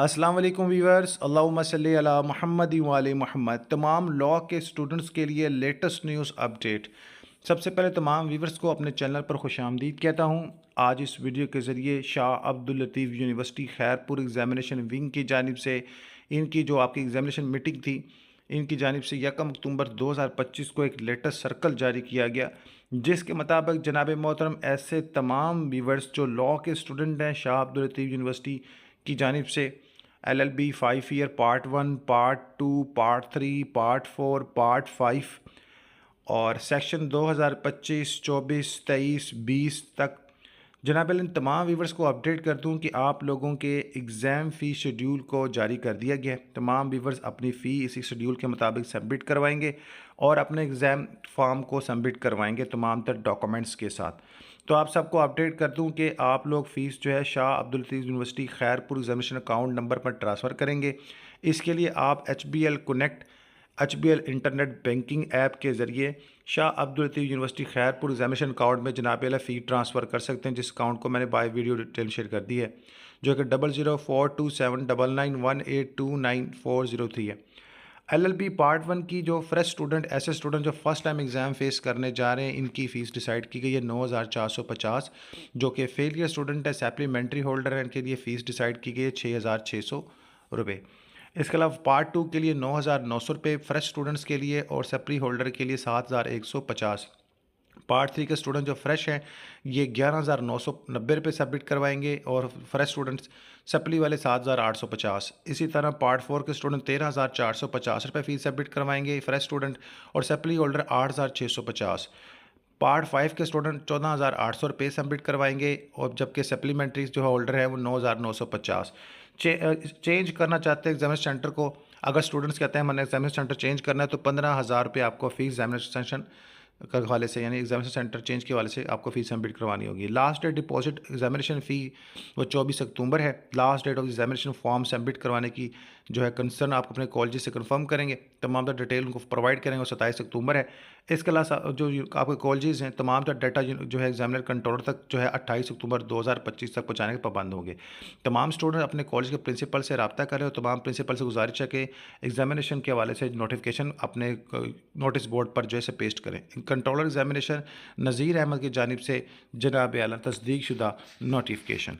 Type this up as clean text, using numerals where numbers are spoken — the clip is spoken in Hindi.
अस्सलाम वालेकुम वीवर्स, अल्लाहुम्मा सल्ली अला मुहम्मद व आले मुहम्मद। तमाम लॉ के स्टूडेंट्स के लिए लेटेस्ट न्यूज़ अपडेट। सबसे पहले तमाम वीवर्स को अपने चैनल पर खुशामदीद कहता हूँ। आज इस वीडियो के ज़रिए Shah Abdul Latif university Khairpur examination wing की जानिब से इनकी जो आपकी एग्ज़ामिनेशन मीटिंग थी, इनकी जानिब से 1 अक्टूबर 2025 को एक लेटेस्ट सर्कल जारी किया गया, जिसके मुताबिक जनाब मोहतरम ऐसे तमाम वीवर्स जो लॉ के स्टूडेंट हैं शाह अब्दुल लतीफ़ यूनिवर्सिटी की जानिब से LLB 5 year part 1, part 2, part 3, part 4, part 5 और सेक्शन 2025, 24, 23, 20 तक जनाब इन तमाम व्यूवर्स को अपडेट कर दूं कि आप लोगों के एग्ज़ाम फ़ी शेड्यूल को जारी कर दिया गया है। तमाम व्यूवर्स अपनी फ़ी इसी शेड्यूल के मुताबिक सबमिट करवाएंगे और अपने एग्ज़ाम फॉर्म को सबमिट करवाएंगे तमाम तर डॉक्यूमेंट्स के साथ। तो आप सबको अपडेट कर दूं कि आप लोग फ़ीस जो है Shah Abdul Latif university Khairpur examination account number पर ट्रांसफ़र करेंगे। इसके लिए आप HBL connect HBL internet banking app के ज़रिए Shah Abdul Latif university Khairpur examination account में जनाब फ़ी ट्रांसफ़र कर सकते हैं, जिस अकाउंट को मैंने बाय वीडियो डिटेल शेयर कर दी है, जो कि 00427991829403 है। LLB पार्ट 1 की जो फ्रेश स्टूडेंट ऐसे स्टूडेंट जो फर्स्ट टाइम एग्ज़ाम फेस करने जा रहे हैं, इनकी फ़ीस डिसाइड की गई है 9450। जो कि फेलियर स्टूडेंट है, सप्लीमेंट्री होल्डर है, इनके लिए फ़ीस डिसाइड की गई है 6600 रुपये। इसके अलावा पार्ट 2 के लिए 9900 रुपये फ्रेश स्टूडेंट्स के लिए और सप्ली होल्डर के लिए 7150। पार्ट 3 के स्टूडेंट जो फ्रेश हैं ये 11990 रुपये सबमिट करवाएंगे और फ्रेश स्टूडेंट्स सप्ली वाले 7850। इसी तरह पार्ट 4 के स्टूडेंट 13450 रुपये फ़ीस सबमिट करवाएंगे फ्रेश स्टूडेंट और सप्ली होल्डर 8650। पार्ट 5 के स्टूडेंट 14800 रुपये सबमिट करवाएंगे और जबकि सप्लीमेंट्री जो होल्डर है वो 9950। चेंज करना चाहते हैं एग्जामिनेशन सेंटर को, अगर स्टूडेंट्स कहते हैं मैंने एग्जामिनेशन सेंटर चेंज करना है तो 15,000 रुपये आपको फ़ीस एग्जामिनेशन सेशन के हवाले से, यानी एग्जामिनेशन सेंटर चेंज के हवाले से आपको फ़ीस सबमिट करवानी होगी। Last date deposit examination fee वो 24 अक्टूबर है। Last date of examination form submit करवाने की जो है कंसर्न आप अपने कॉलेज से कंफर्म करेंगे, तमाम डिटेल उनको प्रोवाइड करेंगे और 27 अक्टूबर है। इसके अलावा जो आपके कॉलेजेस हैं तमाम का डाटा जो है एग्जामिनर कंट्रोलर तक जो है 28 अक्टूबर 2025 तक पहुँचाने के पाबंद होंगे। तमाम स्टूडेंट अपने कॉलेज के प्रिंसिपल से रब्ता करें और तमाम प्रिंसिपल से गुजारिश है कि एग्जामिनेशन के हवाले से नोटिफिकेशन अपने नोटिस बोर्ड पर जो है पेस्ट करें। कंट्रोलर एग्जामिनेशन नज़ीर अहमद की जानिब से जनाब आला तस्दीक शुदा नोटिफिकेशन।